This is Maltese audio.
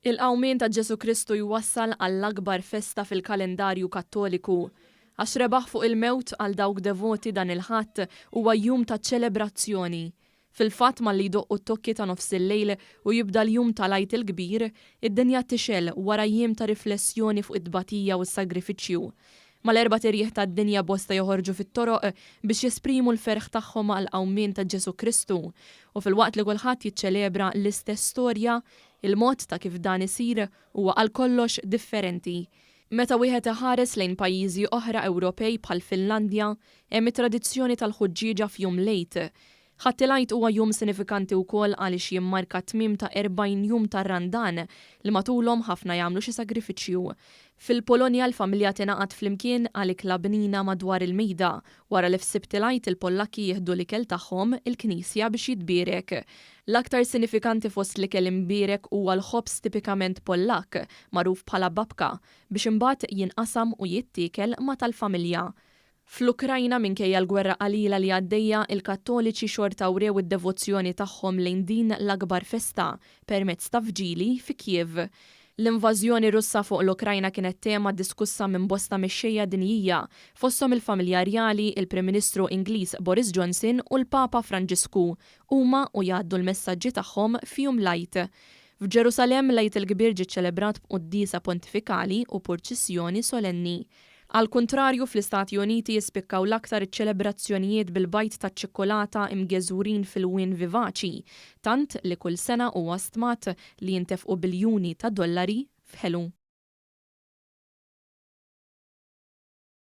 Il-qawmien ta' Ġesu Kristu jwassal għall-akbar festa fil-kalendarju Kattoliku. Għax rebaħ fuq il-mewt għal dawk devoti dan il-ħadd huwa jum ta' ċelebrazzjoni. Fil-fatt malli jdoqqu t-tokki ta' nofs il-lejl u jibda l-jum tal-għajt il-kbir, id-dinja tixel wara jiem ta' riflessjoni fuq id-batija u s-sagrifiċċju. Mal-erba' tirjieħ tad-dinja bosta joħorġu fit-toroq biex jesprimu l-ferħ tagħhom għal qawmien ta' Ġesu Kristu u fil-waqt li kulħadd jiċċelebra l-istess storja, il-mod ta' kif dan isir huwa għal kollox differenti. Meta wieħed iħares lejn pajjiżi oħra Ewropej bħal Finlandja, hemm it-tradizzjoni tal-ħuġġieġa f'jum lejt. Ħattilgħid huwa jum sinifikanti wkoll għaliex jimmarka tmiem ta' 40 jum tar-Randan li matulhom ħafna jagħmlu xi sagrifiċċju. Fil-Polonja l-familja tingħaqad flimkien għal ikla bnina madwar il-mejda wara li f'Sibtilgħid il-Pollakki jieħdu l-ikel tagħhom il-Knisja biex jitbierek. L-aktar sinifikanti fost l-ikel imbierek huwa l-ħobż tipikament Pollak, magħruf bħala babka, biex imbagħad jinqasam u jittiekel ma' tal-familja. Fl-Ukrajna minkejja l-gwerra qalila li għaddejja, il-Kattoliċi xorta wrew id-devozzjoni tagħhom lejn din l-akbar festa permezz ta' fġieli fi Kiev. L-invażjoni Russa fuq l-Ukrajna kienet tema diskussa minn bosta mexxejja dinjija fosthom il-familja rjali, il-Prim Ministru Ingliż Boris Johnson u l-Papa Franġisku huma u jgħaddu l-messaġġi tagħhom f'jum lajt. F'Ġerusalemm lejt il-kbir ġie ċelebrat b'qudiesa pontifikali u purċissjoni solenni. Al kontrarju fl-Istati Uniti jispikkaw l-aktar iċ-ċelebrazzjonijiet bil-bajt ta' ċikkolata imgeżurin fil-wien vivaċi, tant li kull sena huwa stmat li jintefqu biljuni ta' dollari f'ħelu.